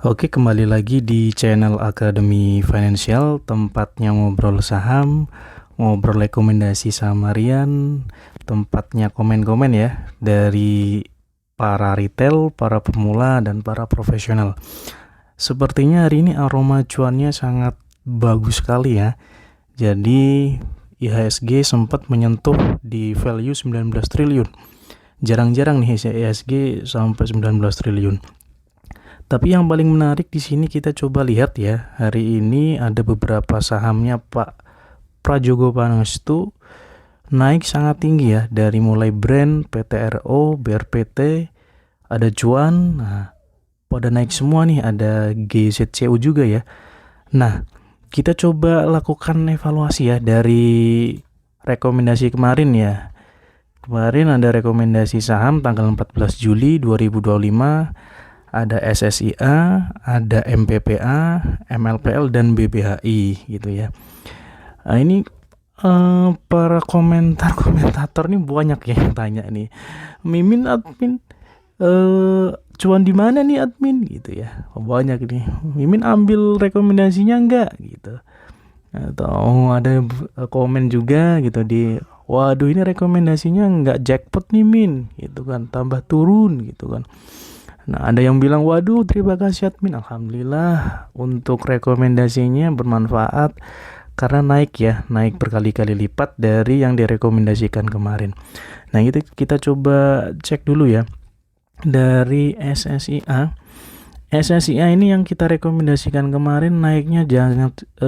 Oke, kembali lagi di channel Akademi Financial, tempatnya ngobrol saham, ngobrol rekomendasi saham harian, tempatnya komen-komen ya, dari para retail, para pemula, dan para profesional. Sepertinya hari ini aroma cuannya sangat bagus sekali ya. Jadi IHSG sempat menyentuh di value 19 triliun. Jarang-jarang nih IHSG sampai 19 triliun. Tapi yang paling menarik di sini kita coba lihat ya. Hari ini ada beberapa sahamnya Pak Prajogo Pangestu naik sangat tinggi ya, dari mulai Brand, PTRO, BRPT, ada Cuan. Nah, pada naik semua nih, ada GZCU juga ya. Nah, kita coba lakukan evaluasi ya dari rekomendasi kemarin ya. Kemarin ada rekomendasi saham tanggal 14 Juli 2025, ada SSIA, ada MPPA, MLPL, dan BBHI gitu ya. Nah, ini para komentator nih banyak ya yang tanya nih, Mimin admin cuan di mana nih admin gitu ya. Banyak nih, Mimin ambil rekomendasinya enggak gitu. Atau ada komen juga gitu di, waduh ini rekomendasinya enggak jackpot nih Min gitu kan, tambah turun gitu kan. Nah, ada yang bilang, waduh terima kasih admin, alhamdulillah untuk rekomendasinya bermanfaat karena naik berkali-kali lipat dari yang direkomendasikan kemarin. Nah, itu kita coba cek dulu ya dari SSIA. SSIA ini yang kita rekomendasikan kemarin naiknya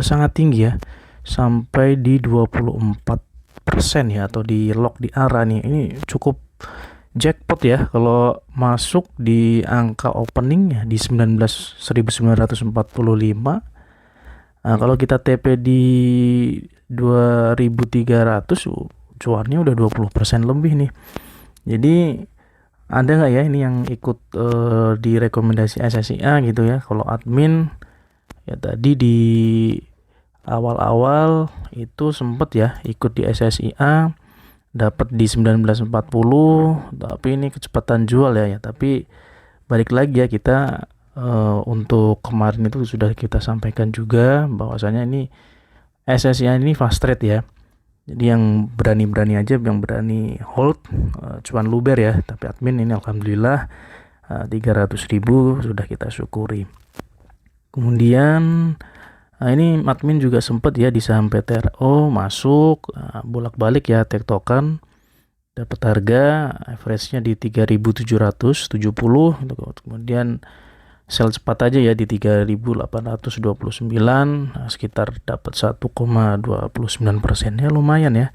sangat tinggi ya, sampai di 24% ya, atau di lock di ARA nih. Ini cukup jackpot ya kalau masuk di angka opening ya di 19.945. Nah, kalau kita TP di 2.300, cuannya udah 20% lebih nih. Jadi ada nggak ya ini yang ikut di rekomendasi SSIA gitu ya. Kalau admin ya tadi di awal-awal itu sempet ya ikut di SSIA, dapat di 1940, tapi ini kecepatan jual ya. Tapi balik lagi ya, kita untuk kemarin itu sudah kita sampaikan juga bahwasanya ini SSIA ini fast trade ya. Jadi yang berani-berani aja, yang berani hold cuan luber ya. Tapi admin ini alhamdulillah 300.000 sudah kita syukuri. Kemudian ini admin juga sempat ya di saham PTRO masuk, bolak-balik ya tektokan, dapat harga average-nya di 3.770, kemudian sell cepat aja ya di 3.829, sekitar dapat 1,29%, ya lumayan ya,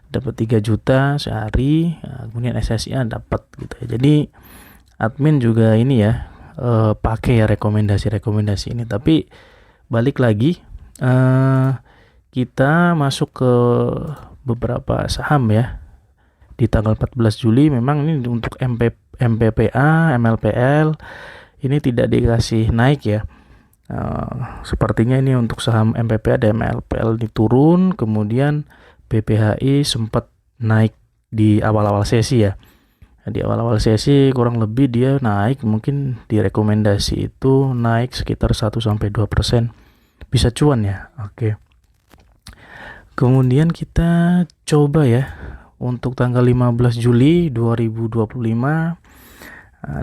dapat 3 juta sehari. Kemudian SSIA dapat gitu ya. Jadi admin juga ini ya pakai ya rekomendasi ini. Tapi balik lagi, kita masuk ke beberapa saham ya di tanggal 14 Juli. Memang ini untuk MPPA, MLPL ini tidak dikasih naik ya. Sepertinya ini untuk saham MPPA dan MLPL diturun, kemudian BPHI sempat naik di awal-awal sesi ya. Di awal-awal sesi kurang lebih dia naik, mungkin di rekomendasi itu naik sekitar 1-2%, bisa cuan ya. Oke. Kemudian kita coba ya untuk tanggal 15 Juli 2025,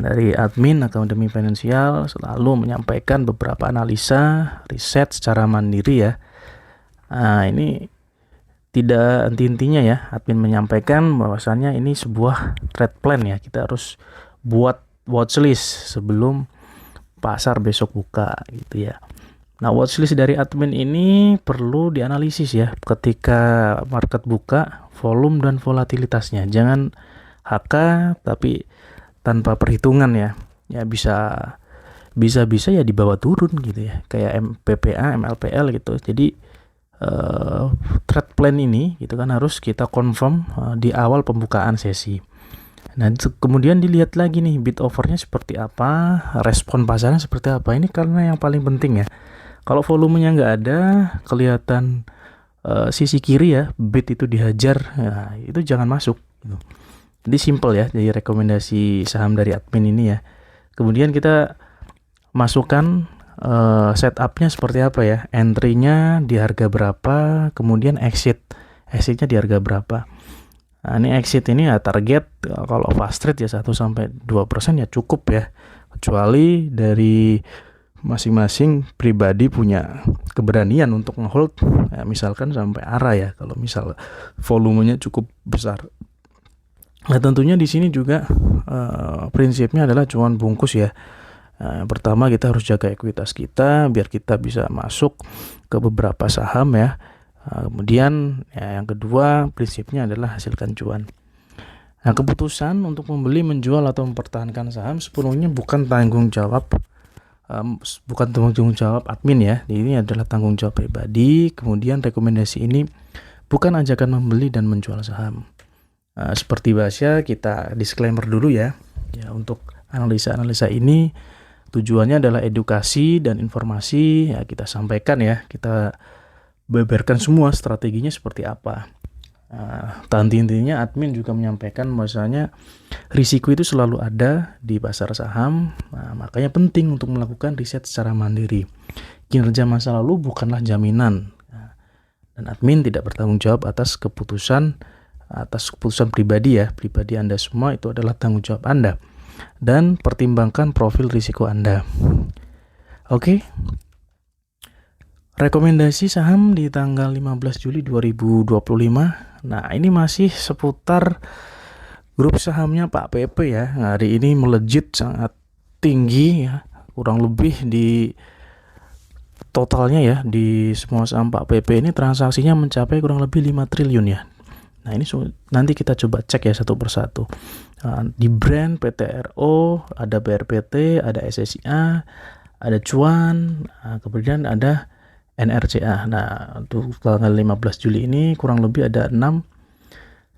dari admin Akademi Financial selalu menyampaikan beberapa analisa riset secara mandiri ya. Ini tidak henti-hentinya ya admin menyampaikan bahwasannya ini sebuah trade plan ya. Kita harus buat watchlist sebelum pasar besok buka gitu ya. Nah, watchlist dari admin ini perlu dianalisis ya ketika market buka, volume dan volatilitasnya. Jangan HK tapi tanpa perhitungan ya. Ya bisa ya dibawa turun gitu ya. Kayak MPPA, MLPL gitu. Jadi trade plan ini gitu kan harus kita confirm di awal pembukaan sesi. Nah, kemudian dilihat lagi nih bid overnya seperti apa, respon pasarnya seperti apa. Ini karena yang paling penting ya. Kalau volumenya nggak ada, kelihatan sisi kiri ya, bid itu dihajar, ya, itu jangan masuk gitu. Jadi simple ya, jadi rekomendasi saham dari admin ini ya. Kemudian kita masukkan setupnya seperti apa ya, entry-nya di harga berapa, kemudian exitnya di harga berapa. Nah, ini exit ini ya target kalau fast trade ya 1-2% ya cukup ya, kecuali dari masing-masing pribadi punya keberanian untuk ngehold ya, misalkan sampai arah ya, kalau misal volumenya cukup besar. Nah tentunya di sini juga prinsipnya adalah cuan bungkus ya. Yang pertama kita harus jaga ekuitas kita biar kita bisa masuk ke beberapa saham ya. Kemudian ya, yang kedua prinsipnya adalah hasilkan cuan. Nah keputusan untuk membeli, menjual atau mempertahankan saham sepenuhnya bukan tanggung jawab admin ya. Ini adalah tanggung jawab pribadi. Kemudian rekomendasi ini bukan ajakan membeli dan menjual saham. Seperti biasa kita disclaimer dulu ya. Ya untuk analisa ini tujuannya adalah edukasi dan informasi ya, kita sampaikan ya, kita beberkan semua strateginya seperti apa. Intinya admin juga menyampaikan bahwasanya risiko itu selalu ada di pasar saham. Makanya penting untuk melakukan riset secara mandiri. Kinerja masa lalu bukanlah jaminan. Dan admin tidak bertanggung jawab atas keputusan pribadi ya. Pribadi Anda semua itu adalah tanggung jawab Anda. Dan pertimbangkan profil risiko Anda. Oke. Rekomendasi saham di tanggal 15 Juli 2025. Nah, ini masih seputar grup sahamnya Pak PP ya. Hari ini melejit sangat tinggi ya. Kurang lebih di totalnya ya, di semua saham Pak PP ini transaksinya mencapai kurang lebih 5 triliun ya. Nah, ini nanti kita coba cek ya satu persatu. Di brand PTRO, ada BRPT, ada SSIA, ada Cuan, kemudian ada NRCA. Nah, untuk tanggal 15 Juli ini kurang lebih ada 6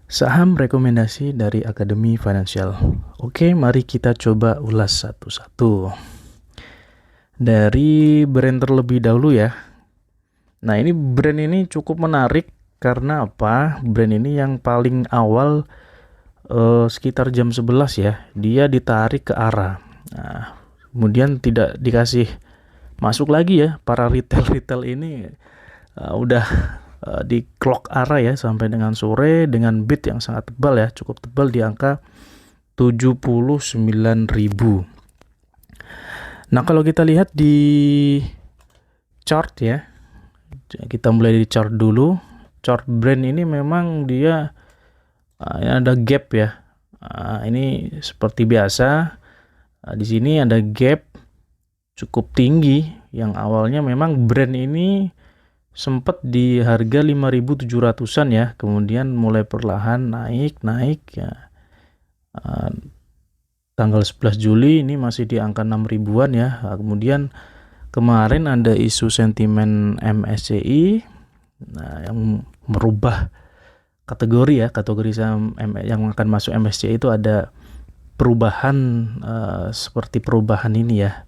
saham rekomendasi dari Akademi Financial. Oke, mari kita coba ulas satu-satu. Dari brand terlebih dahulu ya. Nah, ini brand ini cukup menarik karena apa? Brand ini yang paling awal sekitar jam 11 ya, dia ditarik ke arah. Nah, kemudian tidak dikasih masuk lagi ya, para retail ini udah di clock arah ya sampai dengan sore dengan bid yang sangat tebal ya, cukup tebal di angka 79.000. Nah kalau kita lihat di chart ya, kita mulai di chart dulu. Chart brand ini memang dia ada gap ya. Ini seperti biasa. Di sini ada gap cukup tinggi yang awalnya memang brand ini sempat di harga 5.700-an ya, kemudian mulai perlahan naik ya. Tanggal 11 Juli ini masih di angka 6.000-an ya. Kemudian kemarin ada isu sentimen MSCI yang merubah kategori saham yang akan masuk MSCI itu ada perubahan seperti perubahan ini ya.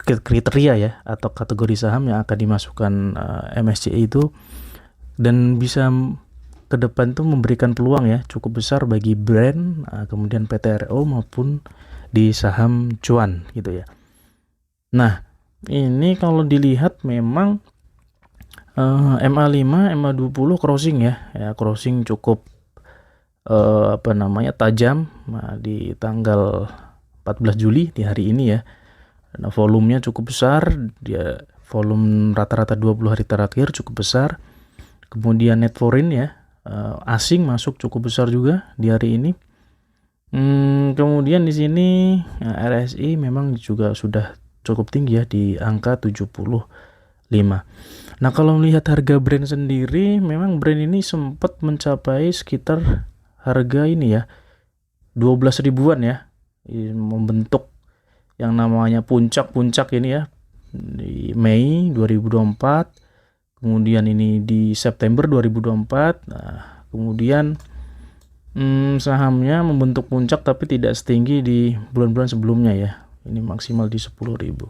Kriteria ya atau kategori saham yang akan dimasukkan MSCI itu, dan bisa ke depan itu memberikan peluang ya cukup besar bagi brand kemudian PTRO maupun di saham cuan gitu ya. Nah ini kalau dilihat memang MA5 MA20 crossing ya crossing cukup tajam di tanggal 14 Juli di hari ini ya. Nah, volumenya cukup besar, dia volume rata-rata 20 hari terakhir cukup besar. Kemudian net foreign ya, asing masuk cukup besar juga di hari ini. Kemudian di sini RSI memang juga sudah cukup tinggi ya di angka 75. Nah, kalau melihat harga brand sendiri, memang brand ini sempat mencapai sekitar harga ini ya 12 ribuan ya, membentuk yang namanya puncak ini ya di Mei 2024, kemudian ini di September 2024. Nah, kemudian sahamnya membentuk puncak tapi tidak setinggi di bulan-bulan sebelumnya ya. Ini maksimal di 10.000.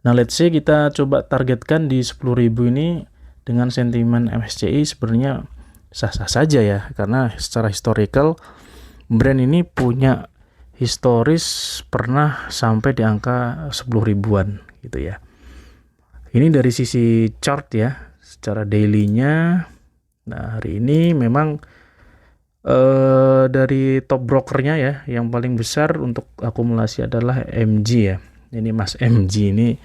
Nah, let's say kita coba targetkan di 10.000 ini dengan sentimen MSCI sebenarnya sah-sah saja ya, karena secara historical brand ini punya historis pernah sampai di angka 10 ribuan gitu ya. Ini dari sisi chart ya, secara daily-nya. Nah, hari ini memang dari top brokernya ya, yang paling besar untuk akumulasi adalah MG ya. Ini Mas MG ini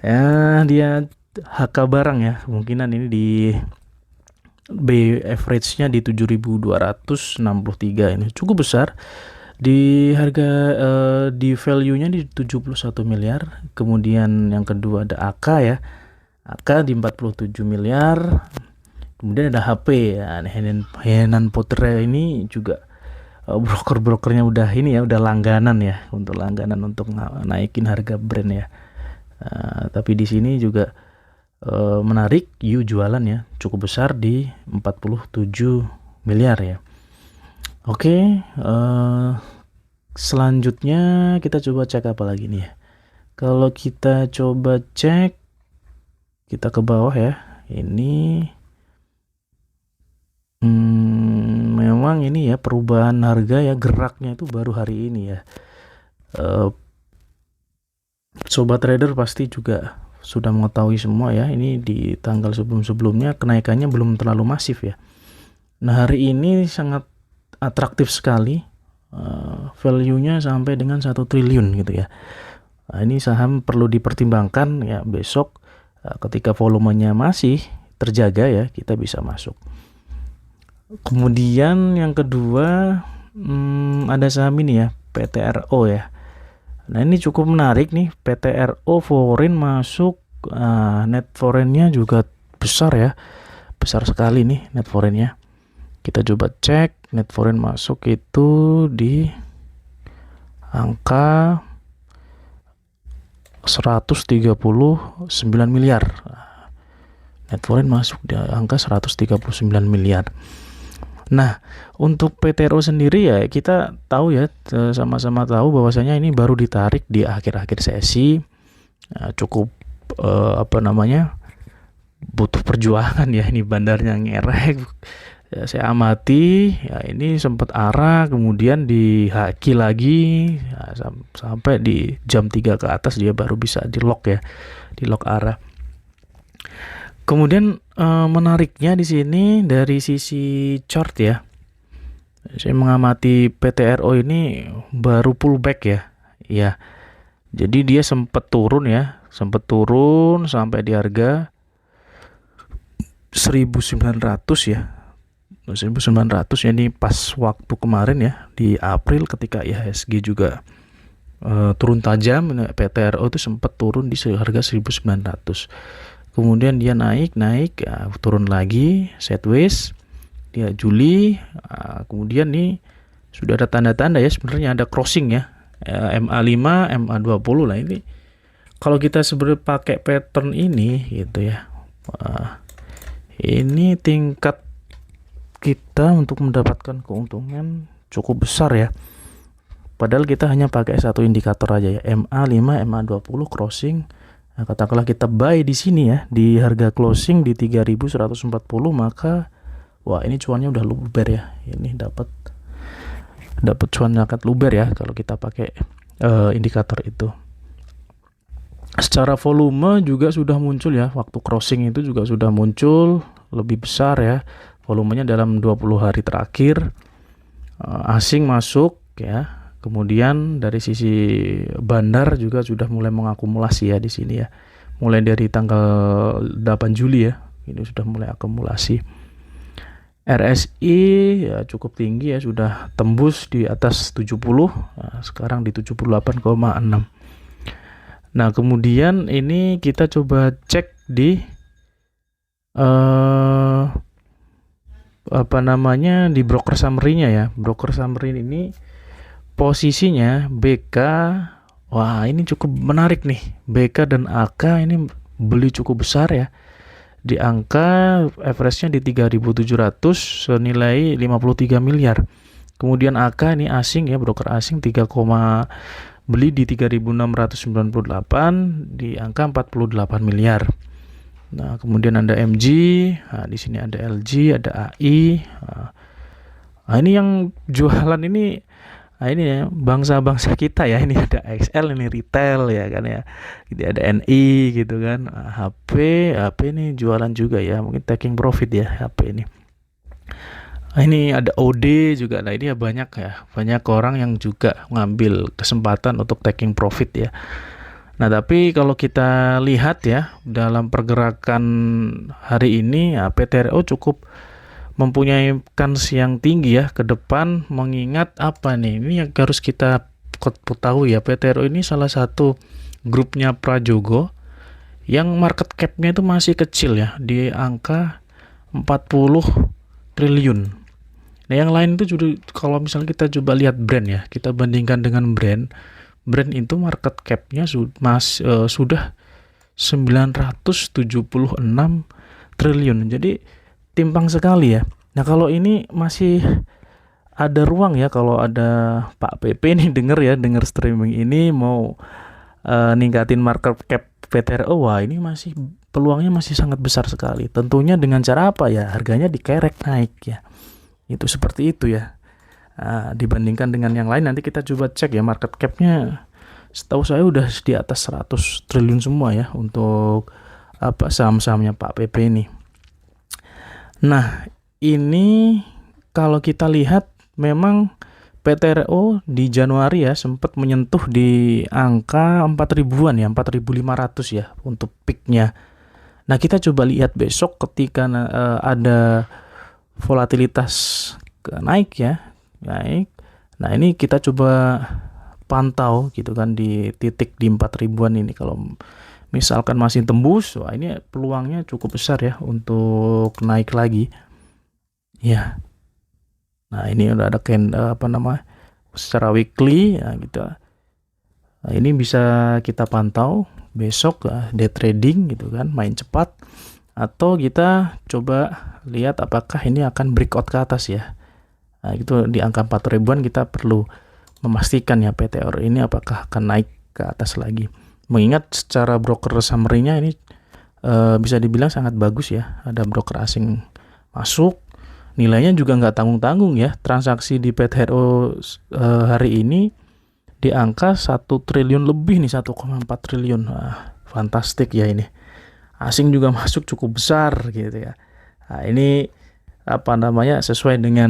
ya, dia HK barang ya, kemungkinan ini di B average-nya di 7.263, ini cukup besar. Di harga di value-nya di 71 miliar. Kemudian yang kedua ada AK ya. AK di 47 miliar. Kemudian ada HP ya, Henan Potre ini juga broker-brokernya udah ini ya, udah langganan ya, untuk naikin harga brand ya. Tapi di sini juga menarik, You jualan ya, cukup besar di 47 miliar ya. Oke, selanjutnya kita coba cek apa lagi nih ya. Kalau kita coba cek, kita ke bawah ya. Ini memang ini ya, perubahan harga ya, geraknya itu baru hari ini ya. Sobat trader pasti juga sudah mengetahui semua ya, ini di tanggal sebelum-sebelumnya kenaikannya belum terlalu masif ya. Nah, hari ini sangat atraktif sekali, value-nya sampai dengan 1 triliun gitu ya. Nah, ini saham perlu dipertimbangkan ya, besok ketika volumenya masih terjaga ya, kita bisa masuk. Kemudian yang kedua ada saham ini ya, PTRO ya. Nah, ini cukup menarik nih, PTRO foreign masuk, net foreign-nya juga besar ya, besar sekali nih net foreign-nya. Kita coba cek net foreign masuk itu di angka 139 miliar. Net foreign masuk di angka 139 miliar. Nah, untuk PTRO sendiri ya, kita tahu ya, sama-sama tahu bahwasanya ini baru ditarik di akhir-akhir sesi. Cukup butuh perjuangan ya, ini bandarnya ngerek. Ya, saya amati ya, ini sempat arah, kemudian dihaki lagi ya, sampai di jam 3 ke atas dia baru bisa di lock ya, di lock arah. Kemudian menariknya di sini dari sisi chart ya, saya mengamati PTRO ini baru pullback ya. Ya, jadi dia sempat turun sampai di harga 1.900 ya. 1.900 ya, ini pas waktu kemarin ya, di April ketika IHSG juga turun tajam. PTRO itu sempat turun di harga 1.900. Kemudian dia naik ya, turun lagi sideways dia Juli. Kemudian nih sudah ada tanda-tanda ya, sebenarnya ada crossing ya, MA5 MA20 lah. Ini kalau kita sebenarnya pakai pattern ini gitu ya, ini tingkat kita untuk mendapatkan keuntungan cukup besar ya, padahal kita hanya pakai satu indikator aja ya, MA5 MA20 crossing. Nah, katakanlah kita buy di sini ya, di harga closing di 3.140, maka wah, ini cuannya udah luber ya. Ini dapat cuan sangat luber ya kalau kita pakai indikator itu. Secara volume juga sudah muncul ya, waktu crossing itu juga sudah muncul lebih besar ya volumenya dalam 20 hari terakhir. Asing masuk ya. Kemudian dari sisi bandar juga sudah mulai mengakumulasi ya di sini ya. Mulai dari tanggal 8 Juli ya, ini sudah mulai akumulasi. RSI ya cukup tinggi ya, sudah tembus di atas 70. Nah, sekarang di 78,6. Nah, kemudian ini kita coba cek di di broker summary-nya ya. Broker summary ini posisinya BK, wah ini cukup menarik nih. BK dan AK ini beli cukup besar ya, di angka average-nya di 3.700 senilai 53 miliar. Kemudian AK ini asing ya, broker asing beli di 3.698 di angka 48 miliar. Nah, kemudian ada MG, nah, di sini ada LG, ada AI. Nah, ini yang jualan ini Nah ini ya bangsa-bangsa kita ya, ini ada XL, ini retail ya kan ya, gitu ada NI gitu kan. HP ini jualan juga ya, mungkin taking profit ya HP ini. Nah, ini ada OD juga. Nah ini ya banyak orang yang juga ngambil kesempatan untuk taking profit ya. Nah tapi kalau kita lihat ya dalam pergerakan hari ini ya, PTRO cukup mempunyai kans yang tinggi ya ke depan, mengingat apa nih, ini yang harus kita tahu ya, PTRO ini salah satu grupnya Prajogo yang market cap-nya itu masih kecil ya, di angka 40 triliun. Nah yang lain itu juga, kalau misalnya kita coba lihat brand ya, kita bandingkan dengan brand itu market cap-nya sudah 976 triliun. Jadi timpang sekali ya. Nah kalau ini masih ada ruang ya, kalau ada Pak PP nih denger streaming ini mau ningkatin market cap PTRO, wah ini peluangnya masih sangat besar sekali. Tentunya dengan cara apa ya? Harganya dikerek naik ya. Itu seperti itu ya. Dibandingkan dengan yang lain, nanti kita coba cek ya market cap-nya. Setahu saya udah di atas 100 triliun semua ya untuk saham-sahamnya Pak PP ini. Nah, ini kalau kita lihat memang PTRO di Januari ya sempat menyentuh di angka 4.000-an ya, 4.500 ya untuk peaknya. Nah, kita coba lihat besok ketika ada volatilitas naik. Nah, ini kita coba pantau gitu kan di titik di 4.000-an ini. Kalau misalkan masih tembus, wah ini peluangnya cukup besar ya untuk naik lagi. Ya. Nah, ini udah ada secara weekly ya gitu. Nah, ini bisa kita pantau besok day trading gitu kan, main cepat, atau kita coba lihat apakah ini akan breakout ke atas ya. Nah, itu di angka 4.000-an kita perlu memastikan ya PTR ini apakah akan naik ke atas lagi. Mengingat secara broker summary-nya ini bisa dibilang sangat bagus ya. Ada broker asing masuk, nilainya juga nggak tanggung-tanggung ya. Transaksi di PTRO hari ini di angka 1 triliun lebih nih, 1,4 triliun. Fantastik ya ini. Asing juga masuk cukup besar gitu ya. Nah, ini sesuai dengan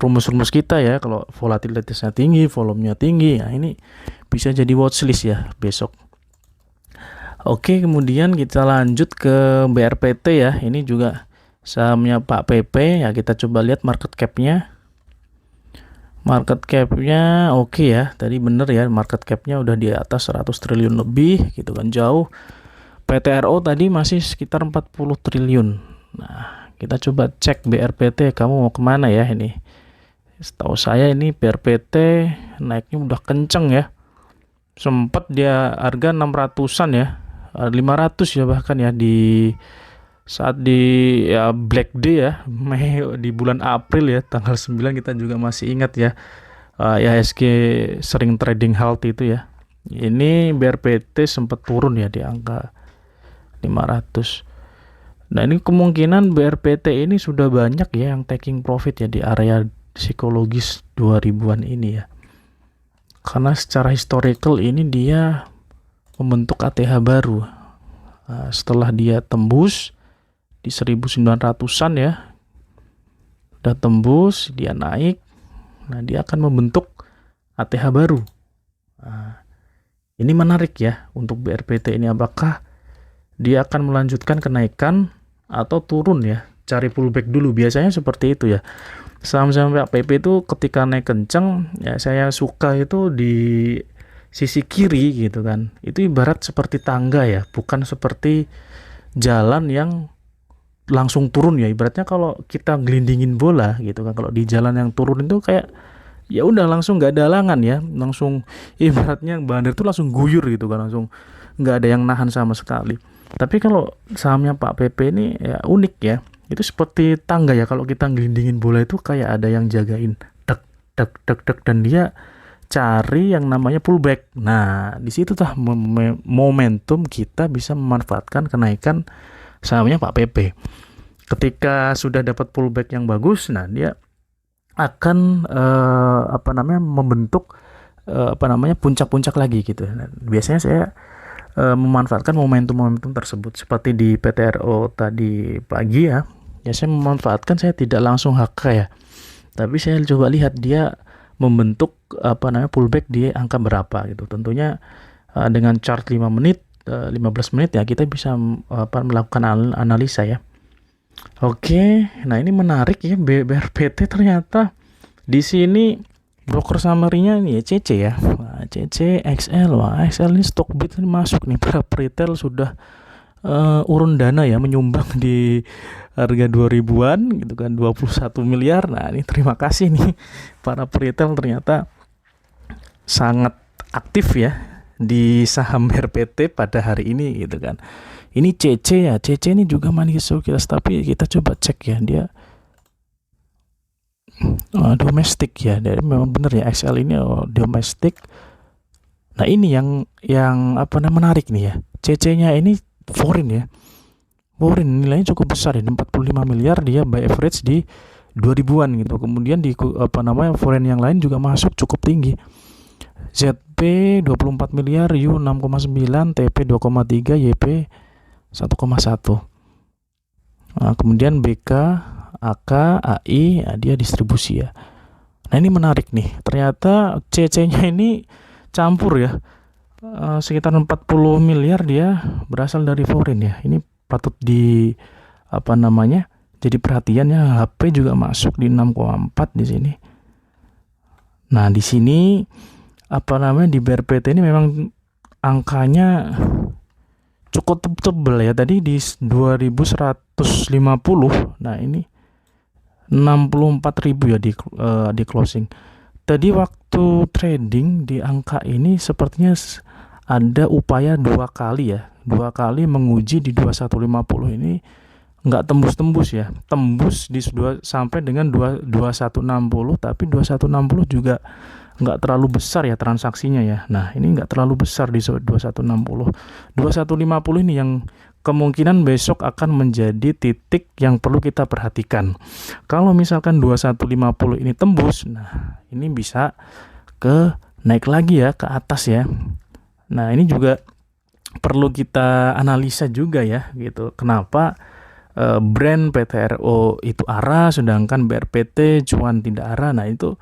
rumus-rumus kita ya. Kalau volatilitasnya tinggi, volumenya tinggi, ya ini bisa jadi watchlist ya besok. Oke, kemudian kita lanjut ke BRPT ya. Ini juga sahamnya Pak PP ya. Kita coba lihat market cap-nya. Market cap-nya oke ya. Tadi bener ya, market cap-nya udah di atas 100 triliun lebih gitu kan, jauh. PTRO tadi masih sekitar 40 triliun. Nah, kita coba cek BRPT, kamu mau kemana ya ini? Setahu saya ini BRPT naiknya udah kenceng ya. Sempat dia harga 600-an ya, 500 ya bahkan ya di saat di Black Day ya, Mei di bulan April ya, tanggal 9 kita juga masih ingat ya. IHSG sering trading halt itu ya. Ini BRPT sempat turun ya di angka 500. Nah, ini kemungkinan BRPT ini sudah banyak ya yang taking profit ya di area psikologis 2000-an ini ya. Karena secara historical ini dia membentuk ATH baru. Setelah dia tembus di 1900-an ya, udah tembus, dia naik. Nah, dia akan membentuk ATH baru. Ini menarik ya untuk BRPT ini, apakah dia akan melanjutkan kenaikan atau turun ya, cari pullback dulu, biasanya seperti itu ya. Saham-saham Pak PP itu ketika naik kenceng ya, saya suka itu di sisi kiri gitu kan. Itu ibarat seperti tangga ya, bukan seperti jalan yang langsung turun ya. Ibaratnya kalau kita gelindingin bola gitu kan, kalau di jalan yang turun itu kayak ya udah langsung nggak ada halangan ya, langsung ibaratnya bandar itu langsung guyur gitu kan, langsung nggak ada yang nahan sama sekali. Tapi kalau sahamnya Pak PP ini ya unik ya, itu seperti tangga ya, kalau kita ngelindingin bola itu kayak ada yang jagain, dek dek dek dek, dan dia cari yang namanya pullback. Nah, di situ tuh momentum kita bisa memanfaatkan kenaikan sahamnya Pak PP. Ketika sudah dapat pullback yang bagus, nah dia akan membentuk puncak-puncak lagi gitu. Nah, biasanya saya memanfaatkan momentum-momentum tersebut seperti di PTRO tadi pagi ya. Ya saya memanfaatkan, saya tidak langsung HK ya. Tapi saya coba lihat dia membentuk pullback di angka berapa gitu. Tentunya dengan chart 5 menit 15 menit ya kita bisa melakukan analisa ya. Oke, nah ini menarik ya, BRPT ternyata di sini broker summary-nya ini ya CC ya. Wah, CC XL. Wah, XL ini Stockbit ini masuk nih, para retail sudah urun dana ya, menyumbang di harga 2000-an gitu kan, 21 miliar. Nah, ini terima kasih nih para retail ternyata sangat aktif ya di saham RPT pada hari ini gitu kan. Ini CC ya, CC ini juga manis sekilas, tapi kita coba cek ya, dia domestik ya, dari memang benar ya XL ini domestik. Nah ini yang menarik nih ya, CC-nya ini foreign ya, foreign nilainya cukup besar ya, 45 miliar, dia by average di 2000-an gitu. Kemudian di foreign yang lain juga masuk cukup tinggi. ZP 24 miliar, U 6,9, TP 2,3, YP 1,1. Nah, kemudian BK, AK, AI, ya dia distribusi ya. Nah ini menarik nih, ternyata CC-nya ini campur ya, sekitar 40 miliar dia berasal dari foreign ya. Ini patut jadi perhatian ya. HP juga masuk di 6,4 di sini. Nah di sini di BRPT ini memang angkanya cukup tebal ya, tadi di 2150. Nah ini 64.000 ya di closing. Tadi waktu trading di angka ini sepertinya ada upaya dua kali menguji di 2150 ini, nggak tembus ya, tembus di sampai dengan 2160, tapi 2160 juga nggak terlalu besar ya transaksinya ya. Nah ini nggak terlalu besar di 2160. 2150 ini yang kemungkinan besok akan menjadi titik yang perlu kita perhatikan. Kalau misalkan 2150 ini tembus, nah ini bisa naik lagi ya ke atas ya. Nah ini juga perlu kita analisa juga ya gitu, kenapa brand PTRO itu arah sedangkan BRPT cuan tidak arah. Nah itu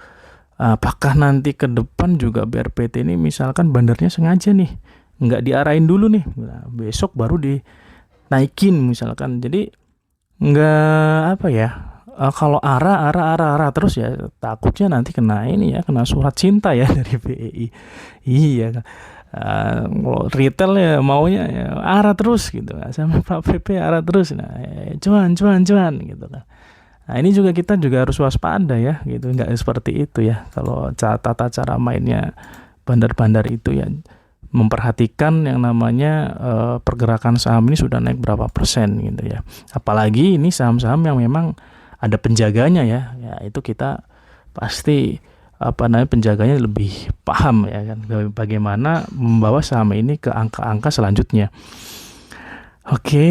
apakah nanti ke depan juga BRPT ini misalkan bandarnya sengaja nih nggak diarahin dulu nih, nah, besok baru dinaikin misalkan, jadi nggak kalau arah terus ya takutnya nanti kena kena surat cinta ya dari BEI. Iya, kalau retail ya maunya ya arah terus gitu, sama Pak PP arah terus, nah cuan gitu kan. Nah ini juga kita juga harus waspada ya gitu, nggak seperti itu ya kalau tata cara mainnya bandar-bandar itu ya, memperhatikan yang namanya pergerakan saham ini sudah naik berapa persen gitu ya, apalagi ini saham-saham yang memang ada penjaganya ya itu kita pasti penjaganya lebih paham ya kan, bagaimana membawa saham ini ke angka-angka selanjutnya. Oke,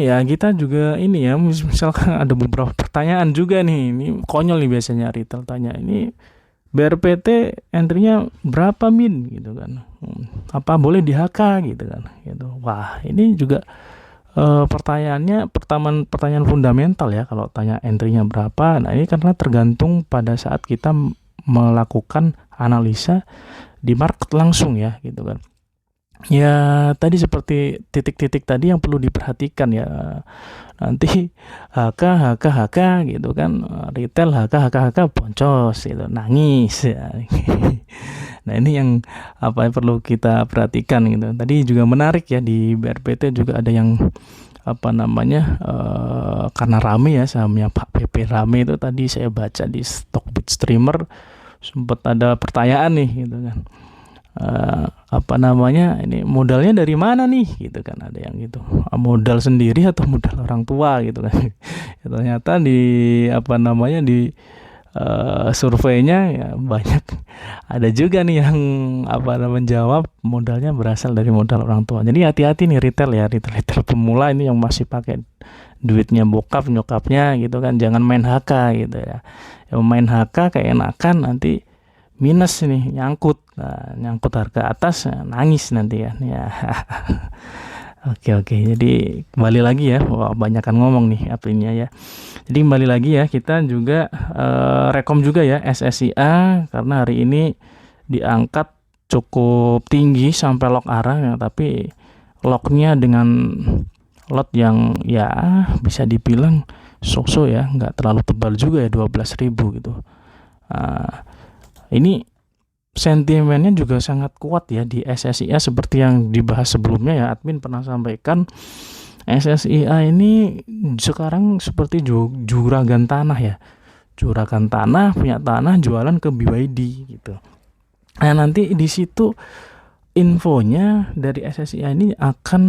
ya kita juga ini ya, misalkan ada beberapa pertanyaan juga nih, ini konyol nih biasanya retail tanya, ini BRPT entry-nya berapa min gitu kan, apa boleh di HK gitu kan gitu. Wah ini juga pertanyaannya pertanyaan fundamental ya, kalau tanya entry-nya berapa. Nah ini karena tergantung pada saat kita melakukan analisa di market langsung ya gitu kan. Ya tadi seperti titik-titik tadi yang perlu diperhatikan ya, nanti HK gitu kan, retail HK boncos gitu, nangis ya. Nah ini yang yang perlu kita perhatikan gitu. Tadi juga menarik ya, di BRPT juga ada yang karena rame ya sahamnya Pak PP rame itu, tadi saya baca di Stockbit Streamer sempat ada pertanyaan nih gitu kan, ini modalnya dari mana nih gitu kan, ada yang gitu, modal sendiri atau modal orang tua gitu kan. Ternyata di surveinya ya banyak ada juga nih yang menjawab modalnya berasal dari modal orang tua. Jadi hati-hati nih retail ya, retail pemula ini yang masih pakai duitnya bokap nyokapnya gitu kan, jangan main HK gitu ya. Yang main HK kayak enakan nanti minus nih, nyangkut harga atas, nangis nanti kan ya. Oke, jadi kembali lagi ya, banyakan ngomong nih apinya ya. Jadi kembali lagi ya, kita juga rekom juga ya SSIA karena hari ini diangkat cukup tinggi sampai lock arah ya, tapi locknya dengan lot yang ya bisa dibilang so-so ya, nggak terlalu tebal juga ya, 12.000 gitu. Ini sentimennya juga sangat kuat ya di SSIA seperti yang dibahas sebelumnya ya. Admin pernah sampaikan SSIA ini sekarang seperti juragan tanah ya. Juragan tanah, punya tanah, jualan ke BYD gitu. Nah, nanti di situ infonya dari SSIA ini akan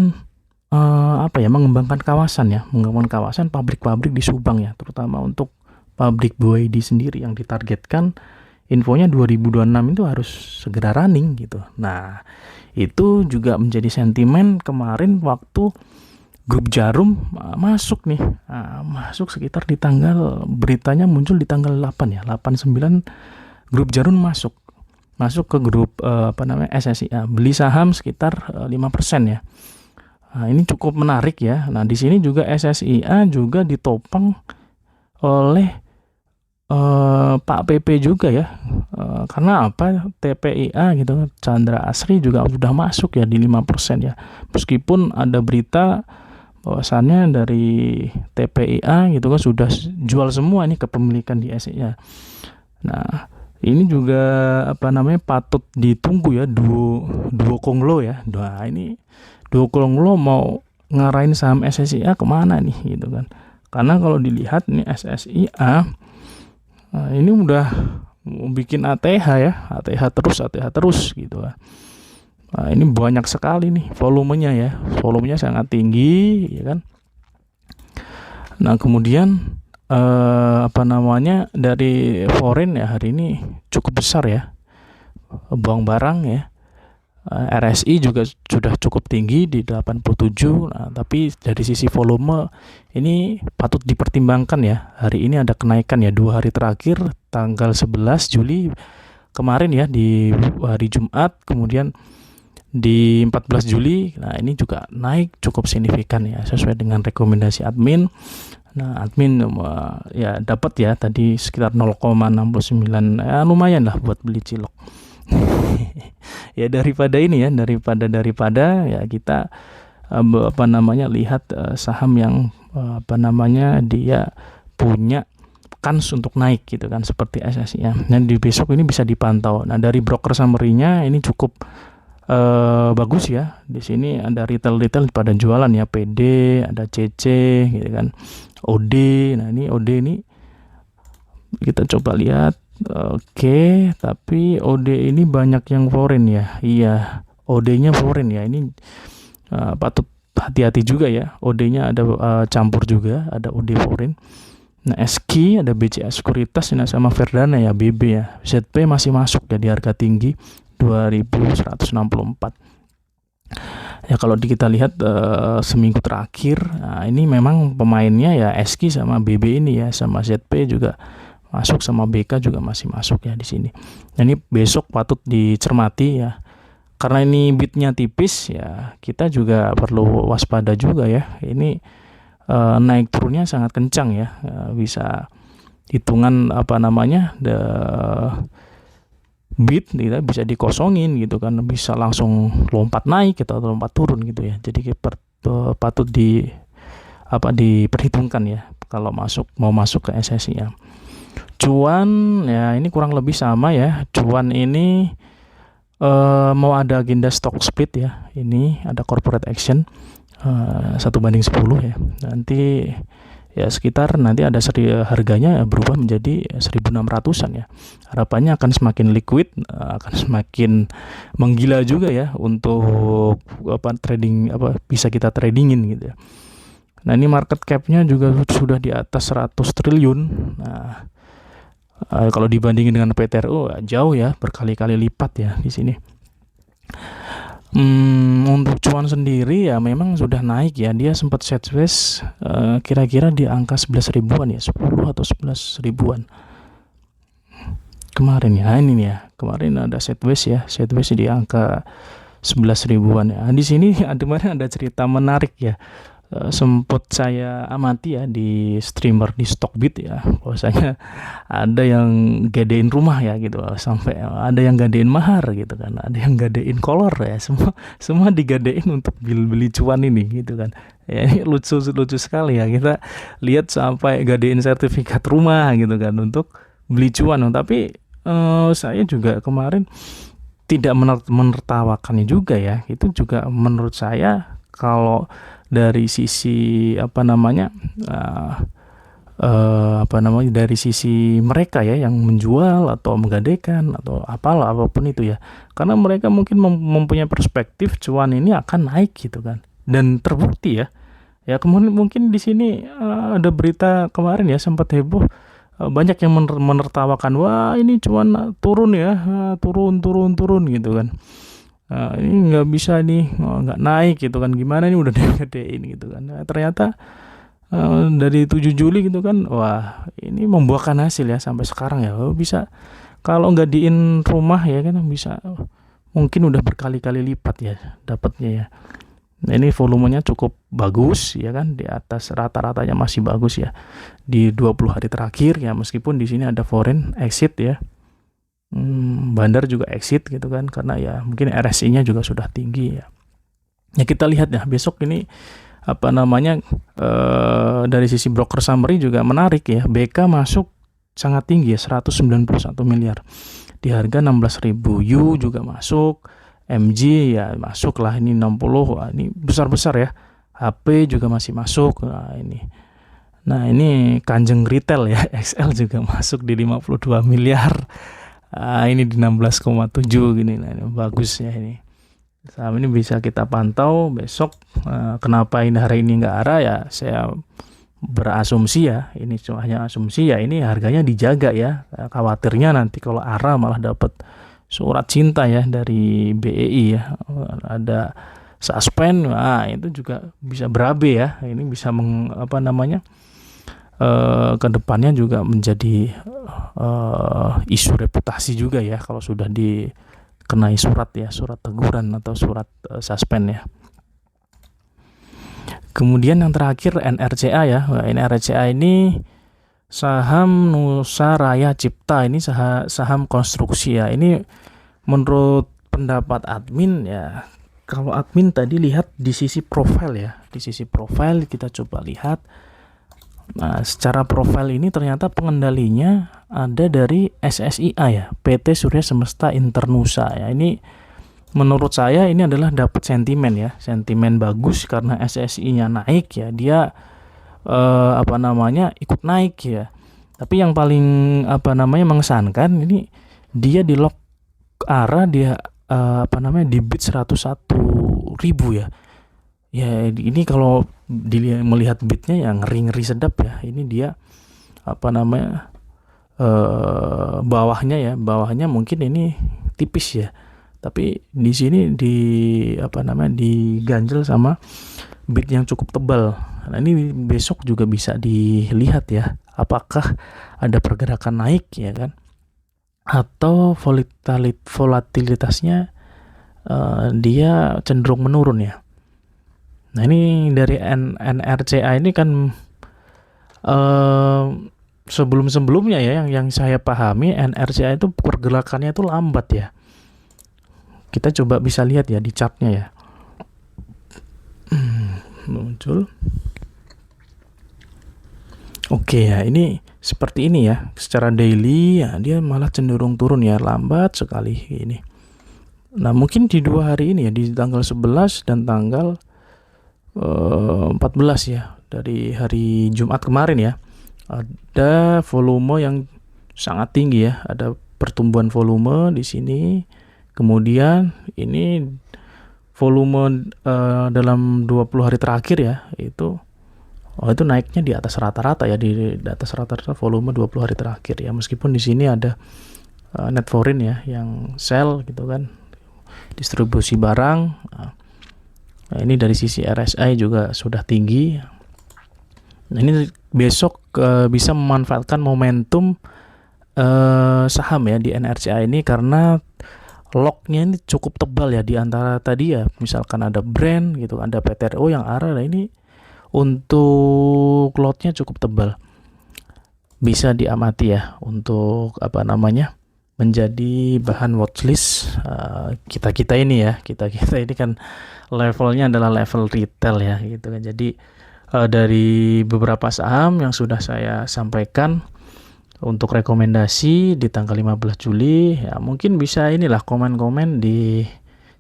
mengembangkan kawasan ya, mengembangkan kawasan pabrik-pabrik di Subang ya, terutama untuk pabrik BYD sendiri yang ditargetkan infonya 2026 itu harus segera running gitu. Nah, itu juga menjadi sentimen kemarin waktu grup Jarum masuk nih. Masuk sekitar di tanggal, beritanya muncul di tanggal 8 ya, 89 grup Jarum masuk ke grup SSIA, beli saham sekitar 5% ya. Nah, ini cukup menarik ya. Nah, di sini juga SSIA juga ditopang oleh Pak PP juga ya, karena TPIA gitu, Chandra Asri juga sudah masuk ya di 5% ya, meskipun ada berita bahwasannya dari TPIA gitu kan sudah jual semua nih kepemilikan di SSIA. Nah, ini juga patut ditunggu ya, duo Konglo ya. Nah, ini duo Konglo mau ngarahin saham SSIA kemana nih gitu kan, karena kalau dilihat nih SSIA ini udah bikin ATH ya, ATH terus gitu kan. Nah, ini banyak sekali nih volumenya sangat tinggi ya kan. Nah, kemudian dari foreign ya hari ini cukup besar ya, buang barang ya. RSI juga sudah cukup tinggi di 87. Nah, tapi dari sisi volume ini patut dipertimbangkan ya. Hari ini ada kenaikan ya, 2 hari terakhir tanggal 11 Juli kemarin ya, di hari Jumat, kemudian di 14 Juli. Nah, ini juga naik cukup signifikan ya, sesuai dengan rekomendasi admin. Nah, admin ya dapat ya tadi sekitar 0,69 ya, lumayan lah buat beli cilok. Ya daripada ya kita lihat saham yang dia punya kans untuk naik gitu kan, seperti SSI ya. Dan di besok ini bisa dipantau. Nah, dari broker summary-nya ini cukup bagus ya. Di sini ada retail pada jualan ya, PD, ada CC gitu kan, OD. Nah, ini OD ini kita coba lihat. Oke, tapi OD ini banyak yang foreign ya. Iya, OD-nya foreign ya. Ini patut hati-hati juga ya. OD-nya ada campur juga, ada OD foreign. Nah, SQ ada BCA Sekuritas sama Verdana ya, BB ya. ZP masih masuk ya di harga tinggi 2164. Ya kalau kita lihat seminggu terakhir, nah ini memang pemainnya ya SQ sama BB ini ya, sama ZP juga masuk, sama BK juga masih masuk ya di sini. Nah, ini besok patut dicermati ya. Karena ini bidnya tipis ya, kita juga perlu waspada juga ya. Ini naik turunnya sangat kencang ya. Bisa hitungan bid kita bisa dikosongin gitu kan, bisa langsung lompat naik atau lompat turun gitu ya. Jadi patut diperhitungkan ya kalau mau masuk ke SSI ya. Cuan ya ini kurang lebih sama ya. Cuan ini mau ada agenda stock split ya. Ini ada corporate action 1/10 ya. Nanti ya sekitar nanti ada harganya berubah menjadi 1.600-an ya. Harapannya akan semakin liquid, akan semakin menggila juga ya untuk trading, bisa kita tradingin gitu ya. Nah, ini market cap-nya juga sudah di atas 100 triliun. Nah, Kalau dibandingin dengan PTRU jauh ya, berkali-kali lipat ya di sini. Untuk cuan sendiri ya memang sudah naik ya. Dia sempat sideways kira-kira di angka 11 ribuan ya, 10 atau 11 ribuan. Kemarin ya, ini nih ya. Kemarin ada sideways ya, sideways di angka 11 ribuan ya. Di sini kemarin ada cerita menarik ya. Sempat saya amati ya di streamer di Stockbit ya, bahwasanya ada yang gadein rumah ya gitu, sampai ada yang gadein mahar gitu kan, ada yang gadein kolor ya, semua digadein untuk beli cuan ini gitu kan. Ya, ini lucu sekali ya, kita lihat sampai gadein sertifikat rumah gitu kan untuk beli cuan. Tapi saya juga kemarin tidak menertawakannya juga ya. Itu juga menurut saya kalau dari sisi dari sisi mereka ya yang menjual atau menggadaikan atau apapun itu ya, karena mereka mungkin mempunyai perspektif cuan ini akan naik gitu kan, dan terbukti ya kemudian mungkin di sini ada berita kemarin ya, sempat heboh, banyak yang menertawakan, wah ini cuan turun ya, turun gitu kan. Ini nggak bisa nih, nggak naik gitu kan, gimana nih udah digedein gitu kan. Nah, ternyata dari 7 Juli gitu kan, wah ini membuahkan hasil ya sampai sekarang ya. Bisa kalau nggadein rumah ya kan bisa mungkin udah berkali-kali lipat ya dapatnya ya. Nah, ini volumenya cukup bagus ya kan, di atas rata-ratanya masih bagus ya di 20 hari terakhir ya, meskipun di sini ada foreign exit ya. Bandar juga exit gitu kan, karena ya mungkin RSI-nya juga sudah tinggi ya. Ya kita lihat ya besok ini dari sisi broker summary juga menarik ya. BK masuk sangat tinggi ya, 191 miliar di harga 16.000. U juga masuk, MG ya masuk lah, ini 60. Wah, ini besar-besar ya. HP juga masih masuk. Nah ini Kanjeng Retail ya, XL juga masuk di 52 miliar. Ini di 16,7 gini. Nah, ini bagus ya ini. Saham ini bisa kita pantau besok. Kenapa ini hari ini nggak arah ya? Saya berasumsi ya, ini cuma hanya asumsi ya, ini harganya dijaga ya. Khawatirnya nanti kalau arah malah dapat surat cinta ya dari BEI ya. Ada suspend, itu juga bisa berabe ya. Ini bisa kedepannya juga menjadi isu reputasi juga ya kalau sudah dikenai surat teguran atau surat suspend ya. Kemudian yang terakhir NRCA ya. NRCA ini saham Nusa Raya Cipta, ini saham konstruksi ya. Ini menurut pendapat admin ya, kalau admin tadi lihat di sisi profil ya, di sisi profil kita coba lihat. Nah, secara profil ini ternyata pengendalinya ada dari SSIA ya, PT Surya Semesta Internusa ya. Ini menurut saya ini adalah dapat sentimen ya, sentimen bagus karena SSI-nya naik ya, dia ikut naik ya. Tapi yang paling mengesankan ini dia di lock arah, dia di bid 101.000 ya. Ya ini kalau melihat bidnya yang ngeri sedap ya. Ini dia bawahnya mungkin ini tipis ya. Tapi di sini diganjel sama bid yang cukup tebal. Nah, ini besok juga bisa dilihat ya, apakah ada pergerakan naik ya kan, atau volatilitasnya dia cenderung menurun ya. Nah ini dari NRCA ini kan sebelumnya ya yang saya pahami, NRCA itu pergerakannya itu lambat ya. Kita coba bisa lihat ya di chartnya ya. Muncul. Oke ya, ini seperti ini ya. Secara daily ya dia malah cenderung turun ya, lambat sekali ini. Nah mungkin di 2 hari ini ya, di tanggal 11 dan tanggal 14 ya, dari hari Jumat kemarin ya, ada volume yang sangat tinggi ya, ada pertumbuhan volume di sini. Kemudian ini volume dalam 20 hari terakhir ya, itu Oh, itu naiknya di atas rata-rata ya, di atas rata-rata volume 20 hari terakhir ya. Meskipun di sini ada net foreign ya yang sell gitu kan, distribusi barang. Nah, ini dari sisi RSI juga sudah tinggi. Nah, ini besok bisa memanfaatkan momentum saham ya di NRCA ini, karena locknya ini cukup tebal ya di antara tadi ya, misalkan ada brand gitu, ada PTRO yang arah. Nah, ini untuk lotnya cukup tebal, bisa diamati ya untuk menjadi bahan watchlist kita ini ya. Kita ini kan levelnya adalah level retail ya gitu kan. Jadi dari beberapa saham yang sudah saya sampaikan untuk rekomendasi di tanggal 15 Juli ya, mungkin bisa inilah komen-komen di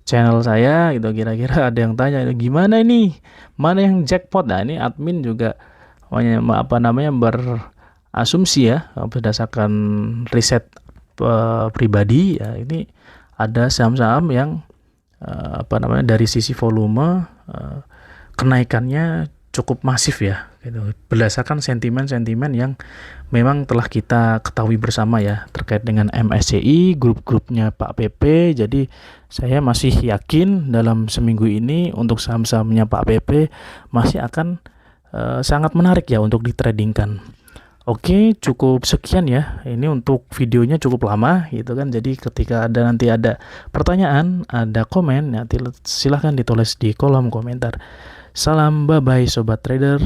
channel saya gitu. Kira-kira ada yang tanya gimana ini, mana yang jackpot. Nah, ini admin juga berasumsi ya berdasarkan riset pribadi ya. Ini ada saham-saham yang dari sisi volume kenaikannya cukup masif ya gitu, berdasarkan sentimen-sentimen yang memang telah kita ketahui bersama ya terkait dengan MSCI, grup-grupnya Pak PP. Jadi saya masih yakin dalam seminggu ini untuk saham-sahamnya Pak PP masih akan sangat menarik ya untuk ditradingkan. Oke, cukup sekian ya. Ini untuk videonya cukup lama gitu kan. Jadi ketika nanti ada pertanyaan, ada komen, nanti silahkan ditulis di kolom komentar. Salam bye-bye Sobat Trader.